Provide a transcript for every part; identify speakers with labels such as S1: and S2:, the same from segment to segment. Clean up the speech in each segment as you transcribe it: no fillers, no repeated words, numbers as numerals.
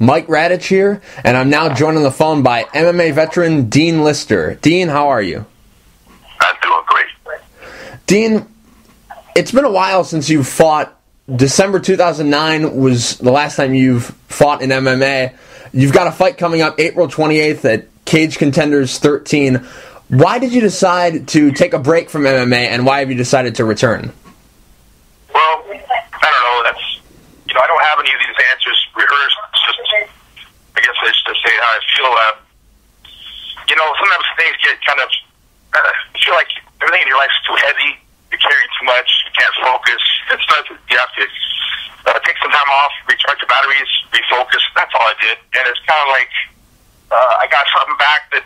S1: Mike Radich here, and I'm now joined on the phone by MMA Veteran Dean Lister. Dean, how are you?
S2: I'm doing great.
S1: Dean, it's been a while since you've fought. December 2009 was the last time you've fought in MMA. You've got a fight coming up April 28th at Cage Contenders 13. Why did you decide to take a break from MMA, and why have you decided to return?
S2: Well, I don't know. I don't have any of these answers rehearsed. It's just, I guess I should just say how I feel. Sometimes things get kind of, you feel like everything in your life is too heavy. You're carrying too much. You can't focus. You have to take some time off, recharge your batteries, refocus. That's all I did. And it's kind of like I got something back that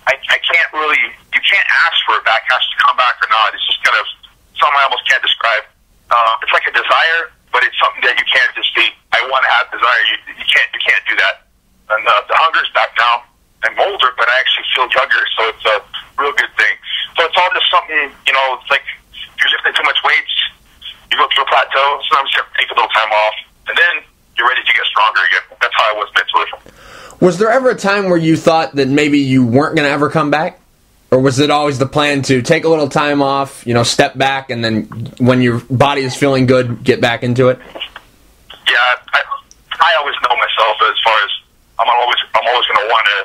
S2: I can't really, you can't ask for it back. It has to come back or not. It's just kind of something I almost can't describe. It's like a desire, but it's something that you can't just be, I want to have desire. You can't do that. And the hunger's back now. I'm older, but I actually feel younger, so it's a real good thing. So it's all just something, it's like if you're lifting too much weights, you go through a plateau, sometimes you have to take a little time off, and then you're ready to get stronger again. That's how I was mentally.
S1: Was there ever a time where you thought that maybe you weren't going to ever come back? Or was it always the plan to take a little time off, step back, and then when your body is feeling good, get back into it?
S2: Yeah, I always know myself as far as I'm always going to want to,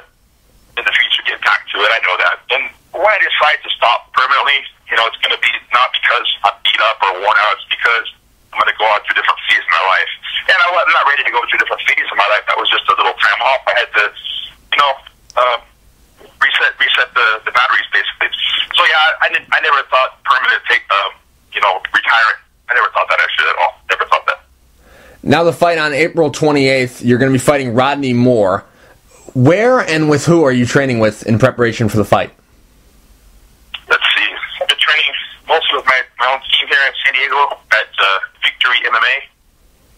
S2: in the future, get back to it. I know that. And when I decide to stop permanently, it's going to be not because I'm beat up or worn out. It's because I'm going to go out through different phases in my life. And I'm not ready to go through different phases in my life. That was just a little time off. I had to, reset the batteries, basically. So, yeah, I never thought permanent retirement. I never thought that actually at all. Never thought that.
S1: Now the fight on April 28th, you're going to be fighting Rodney Moore. Where and with who are you training with in preparation for the fight?
S2: Let's see. I've been training mostly with my own team here in San Diego at Victory MMA.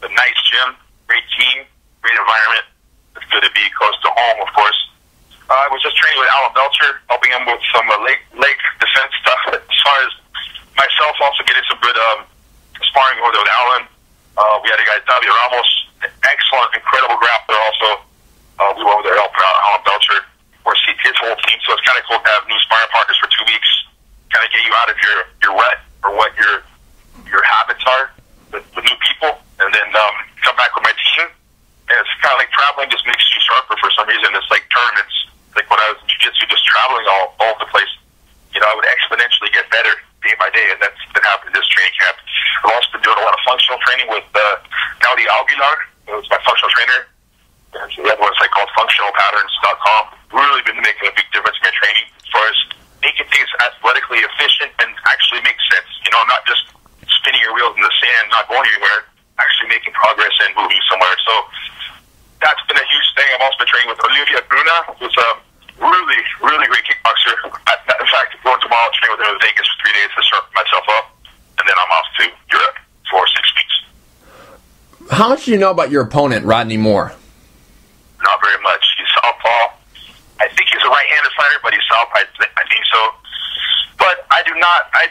S2: A nice gym, great team, great environment. It's good to be close to home, of course. I was just training with Alan Belcher, helping him with some leg defense stuff. As far as myself, also getting some good sparring over there with Alan. We had a guy, David Ramos, an excellent, incredible grappler also. We were over there helping out Alan Belcher, or see his whole team. So it's kind of cool to have new sparring partners for 2 weeks, kind of get you out of your rut or what your habits are with new people, and then come back with my team. And it's kind of like traveling just makes you sharper for some reason. It's like tournaments. Like when I was in jiu-jitsu, just traveling all over the place, I would exponentially get better day by day, and that's been happening in this training camp. I've also been doing a lot of functional training with Naudi Aguilar, who's my functional trainer. And so we have a website called functionalpatterns.com. Really been making a big difference in my training as far as making things athletically efficient and actually make sense. Not just spinning your wheels in the sand, not going anywhere, actually making progress and moving somewhere. So that's been a huge thing. I've also been training with Olivia Bruna, who's a really, really great kickboxer. In fact, going tomorrow to train with her in Vegas for 3 days to sharpen myself up, and then I'm off to Europe for 6 weeks.
S1: How much do you know about your opponent, Rodney Moore?
S2: Not very much. He's southpaw. I think he's a right-handed fighter, but he's southpaw. I think so. But I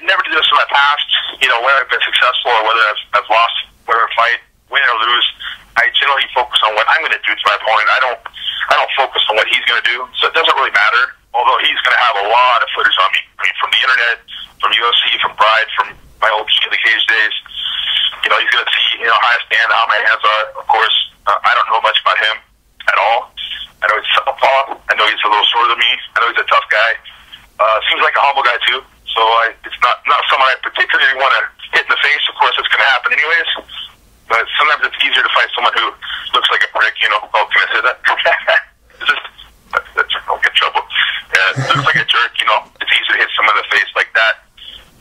S2: never did this in my past, whether I've been successful or whether I've lost, whether I fight, win or lose. I generally focus on what I'm going to do to my opponent. I don't focus on what he's going to do, so it doesn't really matter. Although he's going to have a lot of footage on me. I mean, from the internet, from UFC, from Pride, from my old King of the Cage days. He's going to see, how I stand, how my hands are. Of course, I don't know much about him at all. I know he's southpaw. I know he's a little shorter than me. I know he's a tough guy. Seems like a humble guy too. So it's not someone I particularly want to hit in the face. Of course, it's going to happen anyways. But sometimes it's easier to fight someone who looks like a prick. Oh, can I say that? Don't get in trouble. Yeah, looks like a jerk. It's easy to hit someone in the face like that.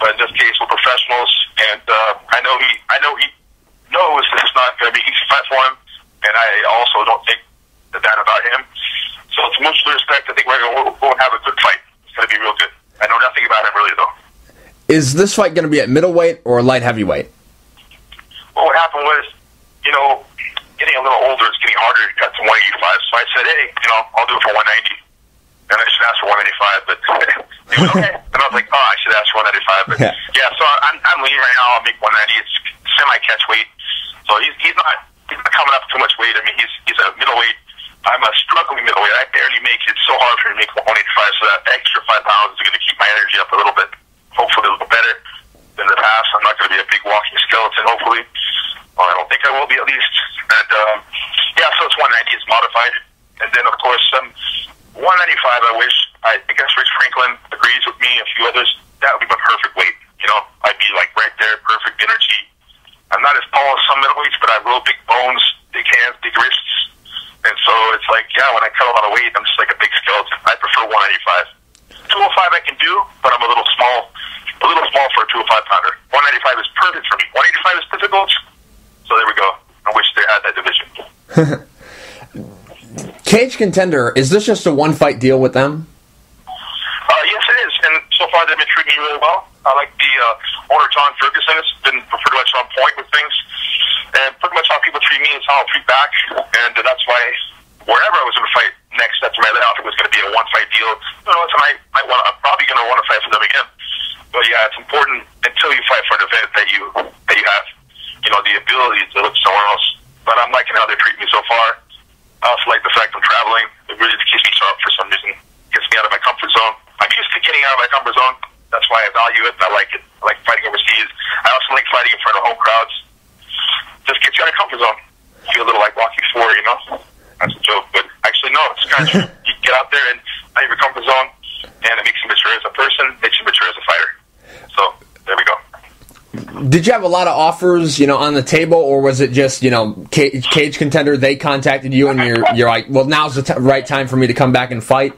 S2: But in this case, we're professionals, and I know he knows this is not going to be an easy fight for him, and I also don't think that about him. So it's mutual respect. I think we're going to go and have a good fight. It's going to be real good. I know nothing about him really, though.
S1: Is this fight going to be at middleweight or light heavyweight?
S2: Well, what happened was, getting a little older, it's getting harder to cut to 185. So I said, hey, I'll do it for 190. And I should ask for 185, but he was okay. And I was like, I should ask for 195. But yeah, so I'm lean right now. I'll make 190. It's semi-catch weight. So he's not coming up too much weight. I mean, he's a middleweight. I'm a struggling middleweight. I barely make it. It's so hard for me to make 185, so that extra 5 pounds is going to keep my energy up a little bit, hopefully a little better than the past. I'm not going to be a big walking skeleton, hopefully. Well, I don't think I will be, at least. And, yeah, so it's 190. It's modified. And then, of course, 195, I guess Rich Franklin agrees with me, a few others. That would be my perfect weight. You know, I'd be, like, right there, perfect energy. I'm not as tall as some middleweights, but I have real big bones, big hands, big wrists. And so it's like, yeah, when I cut a lot of weight, I'm just like a big skeleton. I prefer 195. 205 I can do, but I'm a little small for a 205 pounder. 195 is perfect for me. 185 is difficult, so there we go. I wish they had that division.
S1: Cage Contender, is this just a one-fight deal with them?
S2: Yes, it is, and so far they've been treating me really well. I like the owner, John Ferguson, has been pretty much on point with things. And pretty much how people treat me is how I'll treat back. And that's why wherever I was going to fight next after my layoff, it was going to be a one-fight deal. You know, I'm probably going to want to fight for them again. But yeah, it's important until you fight for an event that you have, you know, the ability to look somewhere else. But I'm liking how they treat me so far. I also like the fact I'm traveling. It really keeps me sharp for some reason. Gets me out of my comfort zone. I'm used to getting out of my comfort zone. That's why I value it. I like it. I like fighting overseas. I also like fighting in front of home crowds. Just gets you out of comfort zone. Feel a little like Rocky IV, you know? That's a joke, but actually, no, it's kind of true. You get out there and out of your comfort zone, and it makes you mature as a person, makes you mature as a fighter. So, there we go.
S1: Did you have a lot of offers, you know, on the table, or was it just, you know, Cage Contender, they contacted you and you're like, well, now's the right time for me to come back and fight?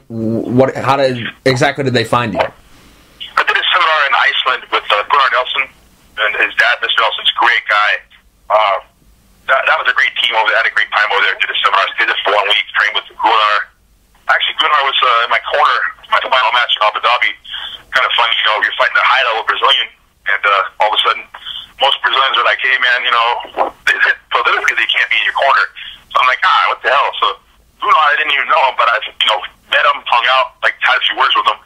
S1: Exactly did they find you?
S2: I did a seminar in Iceland with Gunnar Nelson, and his dad, Mr. Nelson's a great guy. That was a great team over there. I had a great time over there. Did a seminar. Did it for 1 week. Trained with Gunnar. Actually, Gunnar was in my corner, my final match in Abu Dhabi. Kind of funny, you know, you're fighting a high-level Brazilian, and all of a sudden, most Brazilians are like, hey, man, you know, politically they can't be in your corner. So I'm like, what the hell? So Gunnar, I didn't even know him, but I've, you know, met him, hung out, like, had a few words with him.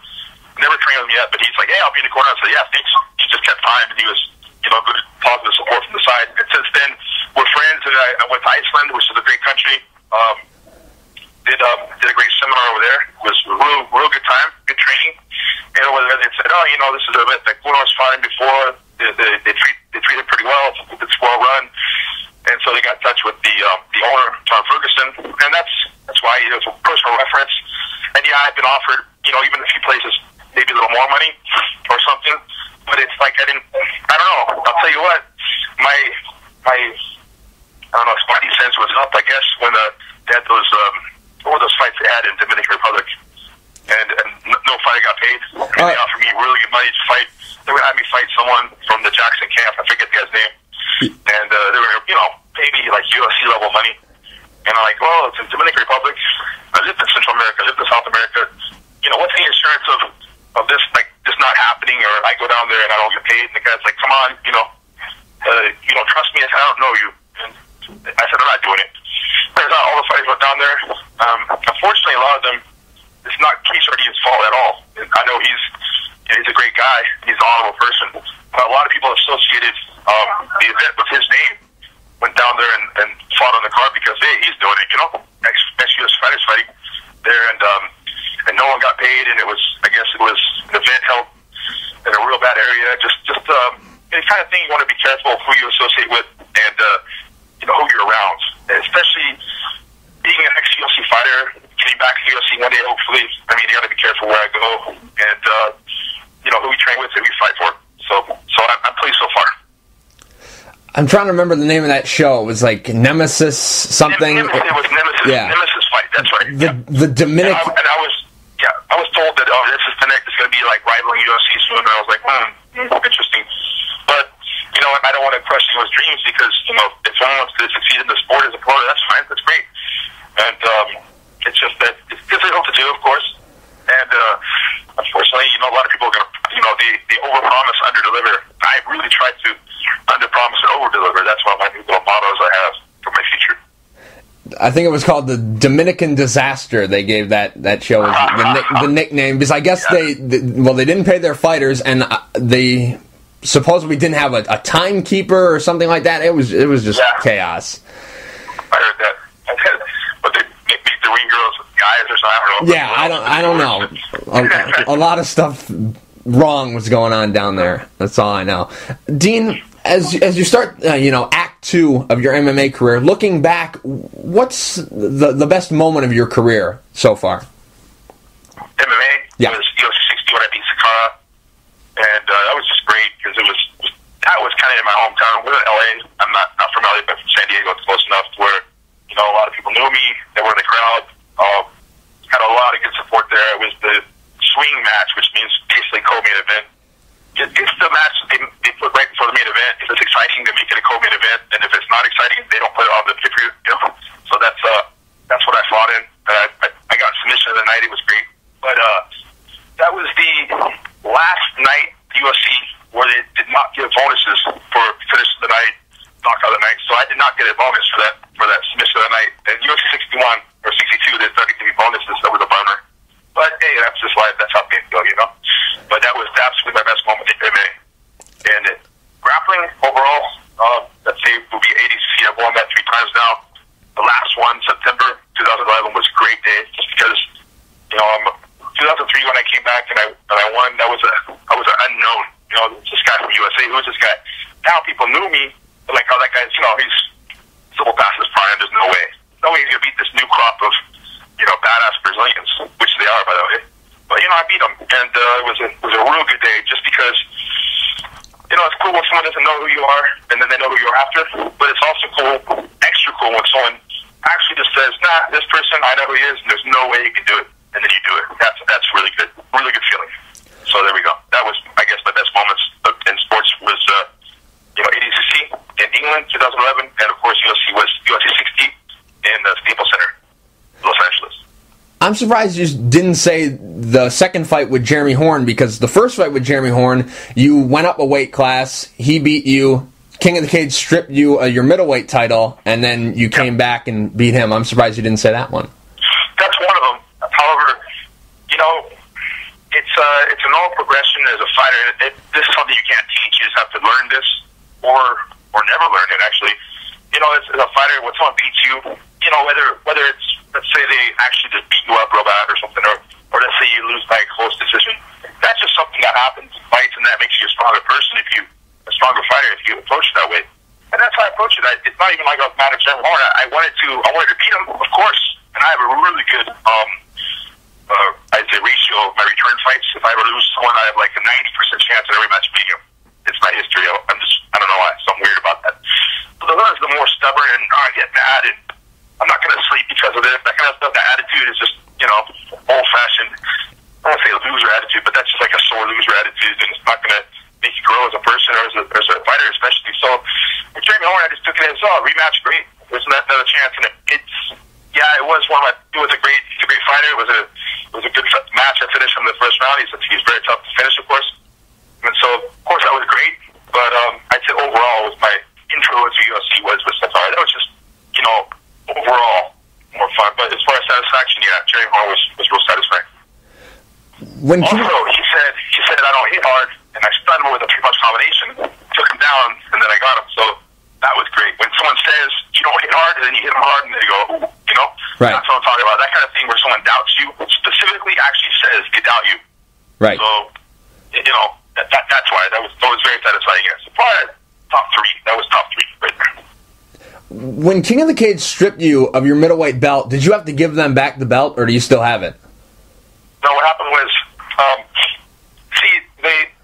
S2: Never trained with him yet, but he's like, hey, I'll be in the corner. I said, yeah, thanks. He just kept time, and he was, you know, good positive support from the side. And since then, we're friends, and I went to Iceland, which is a great country. Did a great seminar over there. It was a real good time, good training. And over there, they said, you know, this is an event that Gunnar was fighting before. They treat it pretty well. It's well run. And so they got in touch with the owner, Tom Ferguson, and that's why it was a personal reference. And yeah, I've been offered, you know, even a few places, maybe a little more money or something. But it's like I don't know. I'll tell you what, my I don't know, spidey sense was up, I guess, when they had those what were those fights they had in Dominican Republic, and no fighter got paid. And they offered me really good money to fight. They would have me fight someone from the Jackson camp. I forget the guy's name, and they were, you know, pay me like UFC level money. And I'm like, well, it's in Dominican Republic. I lived in Central America. I lived in South America. You know, what's the insurance of this, like, this not happening, or I go down there and I don't get paid? And the guy's like, come on, you know, trust me. I said, I don't know you. And I said, I'm not doing it. Turns out all the fighters went down there. Unfortunately, a lot of them, it's not Keith Jardin's fault at all. And I know he's a great guy. He's an honorable person. But a lot of people associated the event with his name, went down there and fought on the card because, hey, he's doing it, you know, ex-US fighters fighting there, and no one got paid, and I guess it was an event held in a real bad area. Just the kind of thing you want to be careful of who you associate with, and you know, who you're around, and especially being an ex-UFC fighter, getting back to UFC one day, hopefully. I mean, you got to be careful where I go, and you know, who we train with, who we fight for. So I'm pleased so far.
S1: I'm trying to remember the name of that show. It was like Nemesis something.
S2: It was Nemesis.
S1: Yeah.
S2: Nemesis fight. That's right.
S1: The Dominican.
S2: And I was told that this is the next. It's going to be like rivaling UFC soon. And I was like, interesting. But you know, I don't want to question his dreams, because you know, if someone wants to succeed in the sport as a pro, that's fine. That's great. And it's just that it's difficult to do, of course. And unfortunately, you know, a lot of people are going to, you know, they overpromise, underdeliver. I really try to underpromise and overdeliver. That's one of my new little mottos I have for my future.
S1: I think it was called the Dominican Disaster. They gave that show the nickname, because I guess they didn't pay their fighters, and they supposedly didn't have a timekeeper or something like that. It was just chaos.
S2: I heard that. But they know.
S1: Yeah, I don't know. A lot of stuff wrong was going on down there. That's all I know. Dean, as you start, Act 2 of your MMA career, looking back, what's the best moment of your career so far?
S2: MMA?
S1: Yeah.
S2: It was UFC 60 when I beat Sakara, and that was just great because that was kind of in my hometown. We're in LA. I'm not from LA, but from San Diego. It's close enough to where, a lot of people knew me. They were in the crowd. Had a lot of good support there. It was the swing match, which means basically co-main event. It's the match they put right before the main event. If it's exciting, they make it a co-main event, and if it's not exciting, they don't put it on the pay-per-view. So that's what I fought in. I got submission of the night. It was great, but that was the last night UFC where they did not give bonuses for finish of the night, knockout of the night. So I did not get a bonus for that submission of the night. And UFC 61 or 62, they started giving bonuses. That was a bummer. But hey, that's just life. That's how things go, But that was absolutely my best moment in MMA. And grappling overall, let's say will be ADCC. I've won that 3 times now. The last one, September 2011, was a great day just because, 2003 when I came back and I won, I was an unknown. This guy from USA. Who is this guy? Now people knew me, but like, oh, that guy's, he's civil past his prime. There's no way. No way he's going to beat this new crop of, badass Brazilians, which they are, by the way. But, I beat him, and it was a real good day just because, it's cool when someone doesn't know who you are, and then they know who you're after, but it's also cool, extra cool, when someone actually just says, nah, this person, I know who he is, and there's no way you can do it, and then you do it. That's really good feeling. So there we go. That was, I guess, my best moments in sports was, ADCC in England, 2011, and of course UFC was UFC 60 in the Staples Center, Los Angeles.
S1: I'm surprised you didn't say the second fight with Jeremy Horn, because the first fight with Jeremy Horn, you went up a weight class, he beat you, King of the Cage stripped you your middleweight title, and then you came back and beat him. I'm surprised you didn't say that one.
S2: That's one of them. However, it's a normal progression as a fighter. This is something you can't teach. You just have to learn this, or never learn it, actually. As a fighter, when someone beats you, whether it's, let's say they actually just beat you up real bad or something, or let's say you lose by a close decision, that's just something that happens in fights, and that makes you a stronger person, a stronger fighter if you approach it that way. And that's how I approach it. It's not even like I was mad at Jeremy Horn. I wanted to beat him, of course, and I have a really good, I'd say, ratio of my return fights. If I ever lose someone, I have like a 90% chance at every match beating him. It's my history. I don't know why. Something weird about that. But the ones the more stubborn and I get mad and I'm not going to sleep because of this, that kind of stuff. The attitude is just, old-fashioned. I don't want to say a loser attitude, but that's just like a sore loser attitude, and it's not going to make you grow as a person or as a fighter, especially. So with Jeremy Horn, I just took it as, rematch, great. There's another chance, and it was it was a great fighter. It was a good match. I finished him in the first round. He's very tough to finish, of course. And so, of course, that was great. But I'd say overall, was my intro to UFC was Sakara. That was just, overall more fun. But as far as satisfaction, Jeremy Horn was real satisfying. Also, he said I don't hit hard, and I stunned him with a three-punch combination, took him down, and then I got him. So that was great. When someone says you don't hit hard, and then you hit him hard, and then you go,
S1: right.
S2: That's what I'm talking about. That kind of thing where someone doubts you, specifically actually says they doubt you.
S1: Right.
S2: So, that's why. That was very satisfying. Yeah. So probably top 3. That was top 3 right there.
S1: When King of the Cage stripped you of your middleweight belt, did you have to give them back the belt, or do you still have it?
S2: No, what happened was,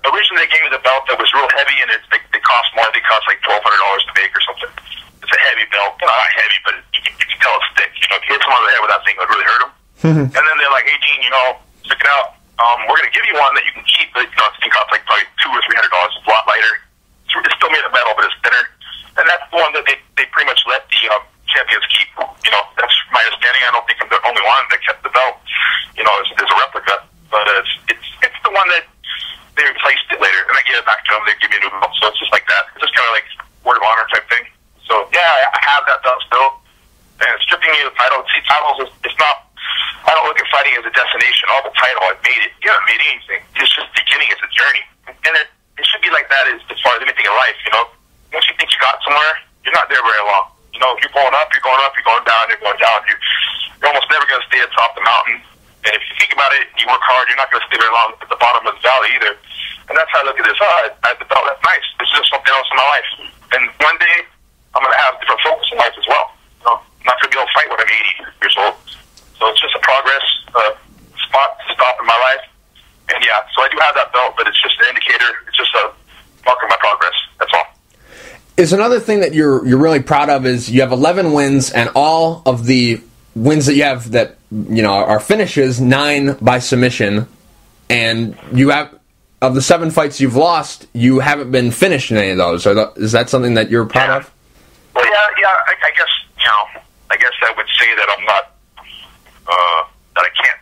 S2: originally they gave me the belt that was real heavy, and they cost more. They cost like $1,200 to make or something. It's a heavy belt. Not heavy, but you can tell it's thick. If you hit someone on the head with that thing, it would really hurt them. And then they're like, hey, Dean, check it out. We're going to give you one that you can keep, but, this thing costs like probably $200 or $300. It's a lot lighter. It's still made of metal, but it's thinner. And that's the one that they pretty much let the champions keep. That's my understanding. I don't think I'm the only one that kept the belt. As a replica. But it's the one that they replaced it later, and I gave it back to them. They give me a new belt. So it's just like that. It's just kind of like word of honor type thing. So, yeah, I have that belt still. And stripping me of the title, titles, it's not, I don't look at fighting as a destination. All the title, I've made it. You haven't made anything. It's just beginning. It's a journey. And it should be like that as far as anything in life, Once you think you got somewhere, you're not there very long. You're going up, you're going up, you're going down, you're going down. You're almost never going to stay at the top of the mountain. And if you think about it, you work hard, you're not going to stay very long at the bottom of the valley either. And that's how I look at this. I have the belt. That's nice. This is just something else in my life. And one day, I'm going to have different focus in life as well. You know, I'm not going to be able to fight when I'm 80 years old. So it's just a progress spot to stop in my life. And yeah, so I do have that belt, but it's just an indicator. It's just a mark of my progress. That's all.
S1: Is another thing that you're really proud of is you have 11 wins, and all of the wins that you have that are finishes, 9 by submission, and you have, of the 7 fights you've lost, you haven't been finished in any of those. Is that something that you're proud of?
S2: Well, yeah. I guess I would say that I'm not that I can't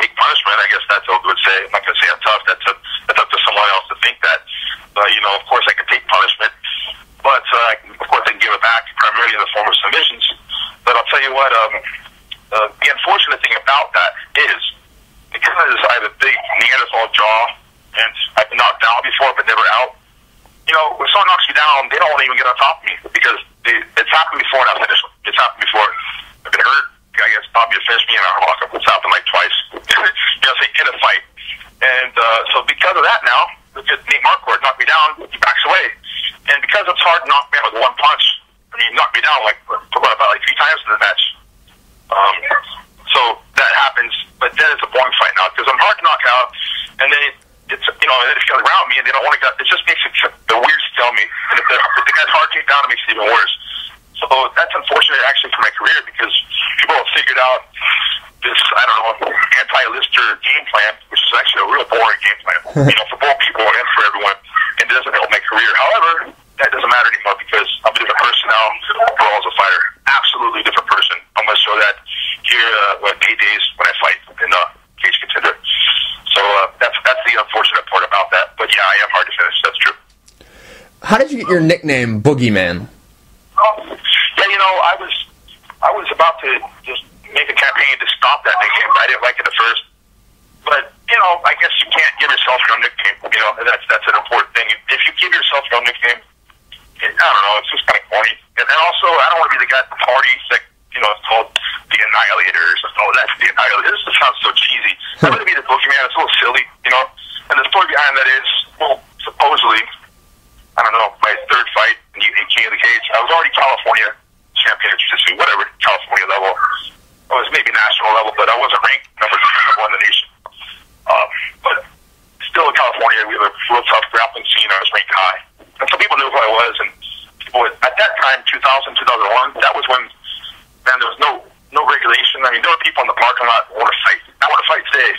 S2: take punishment. I guess that's what I would say. I'm not going to say I'm tough. That's up to someone else to think that. Of course I can take punishment, but of course I can give it back primarily in the form of submissions. But I'll tell you what, the unfortunate thing about that is because I have a big Neanderthal jaw and I've been knocked down before but never out. When someone knocks you down, they don't want to even get on top of me because it's happened before and I've finished them. It's happened before. I've been hurt. I guess Bobby will finish me and I'll lock up. It's happened like twice. In a fight. And so because of that now, because Nate Marquardt knocked me down, he backs away. And because it's hard to knock me out with one punch, he knocked me down about 3 times in the match. So that happens, but then it's a boring fight now because I'm hard to knock out, and then it's if you're around me and they don't want to get, it just makes it the weird to tell me. And if the guy's hard to take down, it makes it even worse. So that's unfortunate actually for my career because people have figured out this, anti-Lister game plan, which is actually a real boring game plan, for both people and for everyone, and it doesn't help my career. However, that doesn't matter anymore because I'm a different person now overall as a fighter. Absolutely different person. I'm going to show that here when paydays when I fight in Cage Contender. So that's the unfortunate part about that. But yeah, I am hard to finish. That's true.
S1: How did you get your nickname, Boogeyman?
S2: I was about to just make a campaign to stop that nickname. I didn't like it at first. But, I guess you can't give yourself your own nickname. And that's an important thing. If you give yourself your own nickname, I don't know, it's just kind of corny. And also, I don't want to be the guy at the party that, it's called the Annihilator or something. Oh, that's the Annihilator. This just sounds so cheesy. I want to be the Boogeyman. It's a little silly, And the story behind that is, supposedly, I don't know, my 3rd fight in King of the Cage, I was already California champion, jiu-jitsu, whatever, California level. I was maybe national level, but I wasn't ranked number 1 in the nation. But still in California, we have a real tough grappling scene. I was ranked high. And some people knew who I was, and people at that time, 2000, 2001, that was when, man, there was no regulation. I mean, there were people in the parking lot who want to fight. I want to fight today,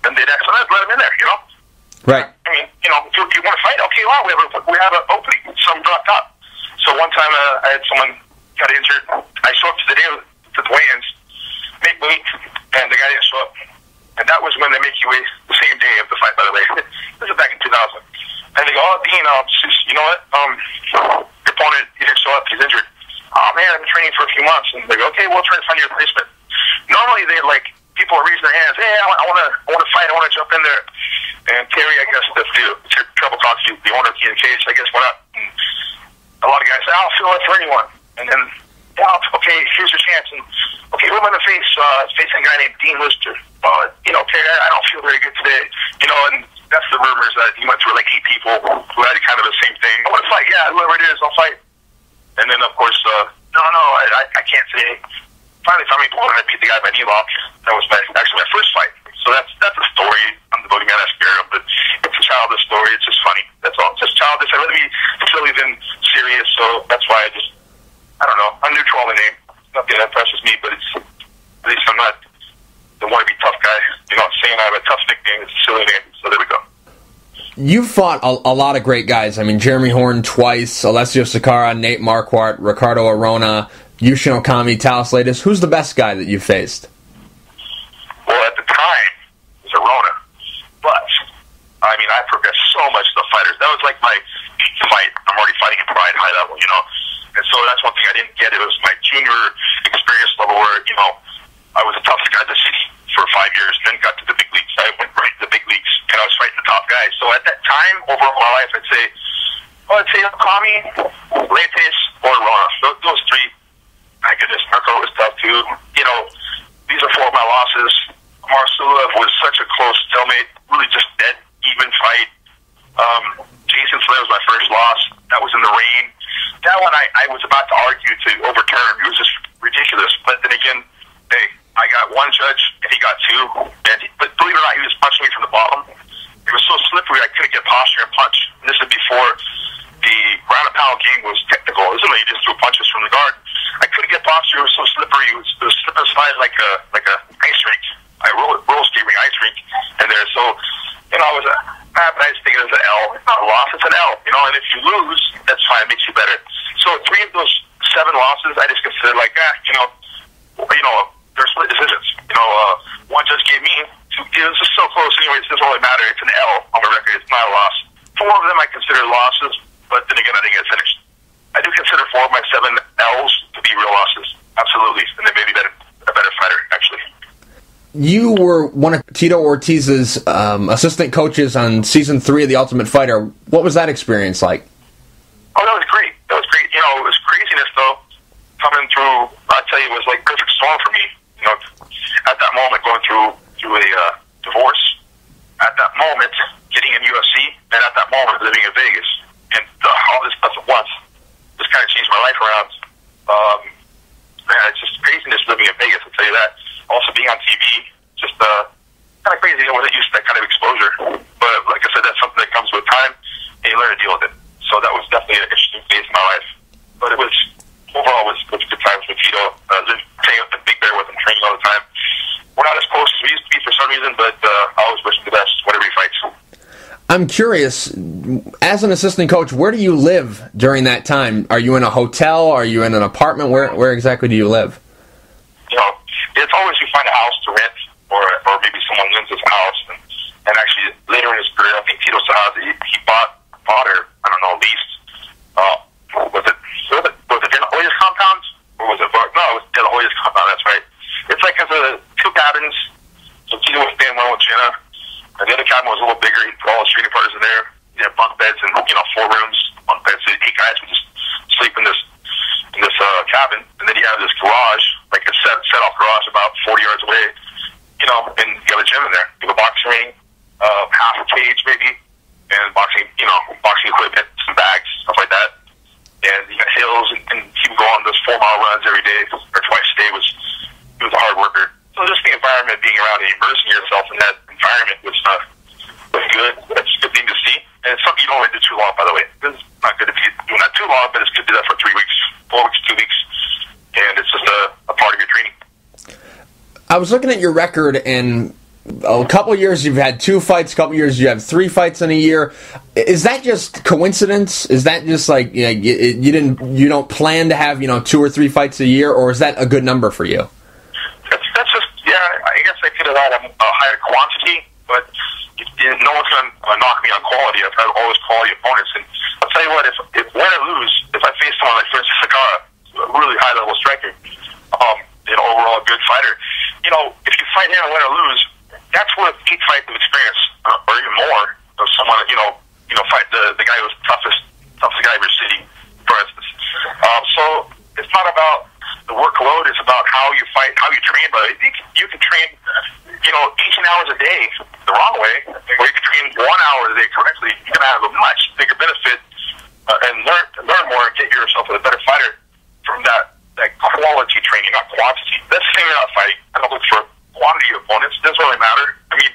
S2: and they'd ask, let them in there,
S1: Right.
S2: I mean, if you want to fight, okay, well, we have an opening. Some dropped up. So one time I had someone got injured. I showed up to the weigh-ins, make weight, and the guy didn't show up. And that was when they make you wait the same day of the fight, by the way. This is back in 2000. And they go, Dean, you know what? Your opponent, he didn't show up. He's injured. Oh, man, I've been training for a few months. And they go, okay, we'll try to find your replacement. Normally, people are raising their hands. Hey, I want to fight. I want to jump in there. And Terry, I guess, the Trouble Talks, the owner of King of the Cage, I guess, went up. And a lot of guys say, I'll feel it for anyone. And then, okay, here's your chance. And, okay, who am I going to face? Facing a guy named Dean Lister. Terry, I don't feel very good today. And that's the rumors that he went through 8 people who had kind of the same thing. I want to fight. Yeah, whoever it is, I'll fight. And then, of course, I can't say. Finally found me and I beat the guy by knee lock. That was actually my first fight. So that's a story. I'm the Boogeyman. I scared him, but it's a childish story. It's just funny. That's all. It's just childish. I'd rather be silly than serious. So that's why I don't know. I'm neutral on the name. Nothing that impresses me, but at least I'm not the wannabe tough guy. Saying I have a tough nickname. It's a silly name. So there we go.
S1: You've fought a lot of great guys. I mean, Jeremy Horn twice, Alessio Sakara, Nate Marquardt, Ricardo Arona, Yushin Okami, Talis Latis. Who's the best guy that you've faced?
S2: Well, at the time, it was Arona. But, I mean, I progressed so much to the fighters. That was like my fight. I'm already fighting at Pride high level, And so that's one thing I didn't get. It was my junior experience level where, I was a tough guy in the city for 5 years, then got to the big leagues. I went right to the big leagues, and I was fighting the top guys. So at that time, overall my life, I'd say Okami, Latis, or Arona. Those 3. My goodness, Marco was tough too. These are 4 of my losses. one judge, and he got 2. But believe it or not, he was punching me from the bottom. It was so slippery I couldn't get posture and punch. And this is before the ground and pound game was technical. It was literally just threw punches from the guard. I couldn't get posture. It was so slippery. It was slip and slide like a ice rink. I roller skating ice rink in there. So, I was I just think it was an L. It's not a loss. It's an L. And if you lose, that's fine. It makes you better. So 3 of those 7 losses, I just consider like, they're split decisions. One just gave me 2. It was just so close. Anyways, it doesn't really matter. It's an L on the record. It's not a loss. 4 of them I consider losses, but then again, I didn't get finished. I do consider 4 of my 7 L's to be real losses. Absolutely. And they made me a better fighter, actually.
S1: You were one of Tito Ortiz's assistant coaches on season 3 of The Ultimate Fighter. What was that experience like?
S2: Oh, that was great. It was craziness, though, coming through. I tell you, it was like perfect storm for me. At that moment, going through a divorce, at that moment, getting in UFC, and at that moment, living in Vegas. And all this stuff at once just kind of changed my life around. It's just craziness living in Vegas, I'll tell you that. Also being on TV, just kind of crazy. I wasn't used to that kind of exposure. But like I said, that's something that comes with time, and you learn to deal with it. So that was definitely an interesting phase in my life. But overall, it was good times with Tito. Taking up the Big Bear with him, training all the time. We're not as close as we used to be for some reason, but I always wish him the best whenever he fights.
S1: I'm curious, as an assistant coach, where do you live during that time? Are you in a hotel? Are you in an apartment? Where exactly do you live?
S2: It's always you find a house to rent, or maybe someone lends his house. And actually, later in his career, I think Tito Sahaza, he bought or, I don't know, leased, was it De La Hoya's compound? Or was it, no, it was De La Hoya's compound, that's right. It's like 2 cabins, so Tito was staying one with Jenna, and the other cabin was a little bigger. He put all his training partners in there. He had bunk beds and, 4 rooms, bunk beds, so 8 guys would just sleep in this cabin. And then you have this garage, like a set-off garage about 40 yards away, and you have a gym in there. You have a boxing ring, half a cage maybe, and boxing equipment, some bags, stuff like that. And you got hills, and he would go on those 4-mile runs every day, or twice a day. He was a hard worker. So just the environment, being around and immersing yourself in that environment was good. That's a good thing to see. And it's something you don't want to do too long, by the way. It's not good to be doing that too long, but it's good to do that for 3 weeks, 4 weeks, 2 weeks. And it's just a part of your training.
S1: I was looking at your record, and a couple of years you've had 2 fights, a couple of years you have 3 fights in a year. Is that just coincidence? Is that just like you don't plan to have 2 or 3 fights a year, or is that a good number for you?
S2: That's just I guess I could have had a higher quantity, but no one's going to knock me on quality. I've had always quality opponents, and I'll tell you what, if win or lose, if I face someone like for instance Sakara, a really high level striker, overall a good fighter, if you fight him and win or lose, that's worth 8 fights of experience, or even more, of someone, fight the guy who's toughest guy of your city, for instance. So it's not about the workload, it's about how you fight, how you train, but I think you can train, 18 hours a day the wrong way, or you can train 1 hour a day correctly. You're going to have a much bigger benefit and learn more and get yourself a better fighter from that quality training, not quantity. That's the thing about fighting. I don't look for quantity of opponents. It doesn't really matter. I mean,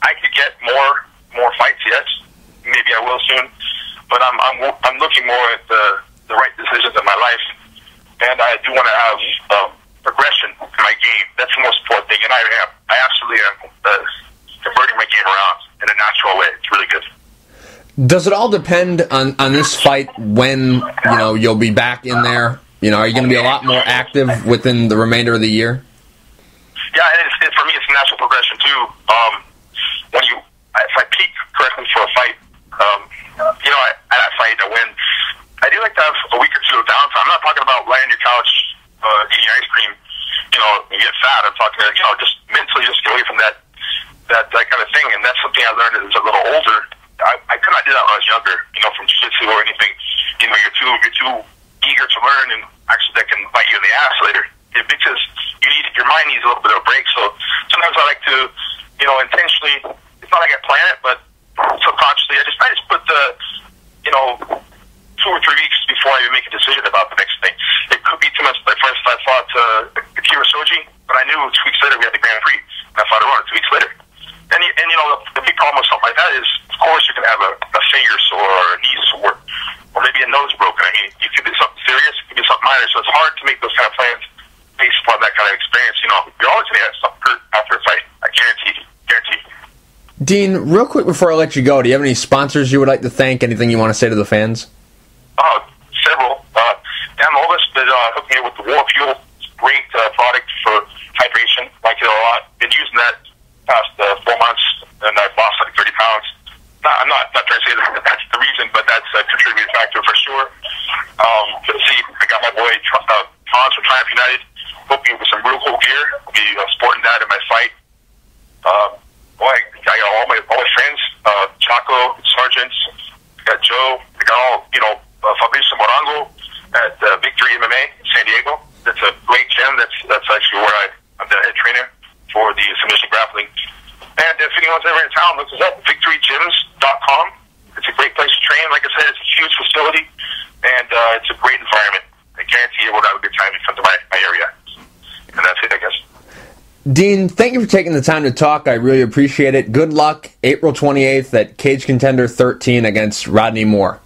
S2: I could get more fights, yes. Maybe I will soon. But I'm looking more at the right decisions in my life, and I do want to have progression in my game. That's the most important thing, and I am. I absolutely am converting my game around in a natural way. It's really good.
S1: Does it all depend on this fight when you'll be back in there? Are you going to be a lot more active within the remainder of the year?
S2: Yeah, and for me, it's a natural progression too. If I peak correctly for a fight, at that fight I win. I do like to have a week or 2 of downtime. I'm not talking about lying on your couch eating ice cream, and get fat. I'm talking, just mentally just get away from that kind of thing. And that's something I learned as a little older. I could not do that when I was younger, from jiu-jitsu or anything. You're too eager to learn, and actually that can bite you in the ass later. Because your mind needs a little bit of a break. So sometimes I like to, intentionally. It's not like I plan it, but subconsciously, I just put the, 2 or 3 weeks before I even make a decision about the next thing. It could be too much. Like for instance, I fought Akira Shoji, but I I knew 2 weeks later we had the Grand Prix, and I fought a runner 2 weeks later. And you know, the big problem with something like that is, of course, you can have a finger sore or a knee sore, or maybe a nose broken. I mean, you could be something serious, it could be something minor. So it's hard to make those kind of plans based upon that kind of experience. You know, you're always going to have something hurt after a fight. I guarantee you. Guarantee.
S1: Dean, real quick before I let you go, do you have any sponsors you would like to thank? Anything you want to say to the fans?
S2: Several. Dan Molis that hooked me up with the War Fuel. Great product for hydration. Like it a lot. Been using that past 4 months, and I've lost like 30 pounds. I'm not trying to say that that's the reason, but that's a contributing factor for sure. Let's see, I got my boy Hans from Triumph United hooked me with some real cool gear. I'll be sporting that in my fight. Boy, I got all my friends, Chaco, Sargent, got Joe, I got all, you know, Fabrizio Morango at Victory MMA in San Diego. That's a great gym. That's actually where I'm the head trainer for the submission grappling. And if anyone's ever in town, look us up, victorygyms.com. It's a great place to train. Like I said, it's a huge facility, and it's a great environment. I guarantee you we'll have a good time if you come to my area. And that's it, I guess.
S1: Dean, thank you for taking the time to talk. I really appreciate it. Good luck April 28th at Cage Contender 13 against Rodney Moore.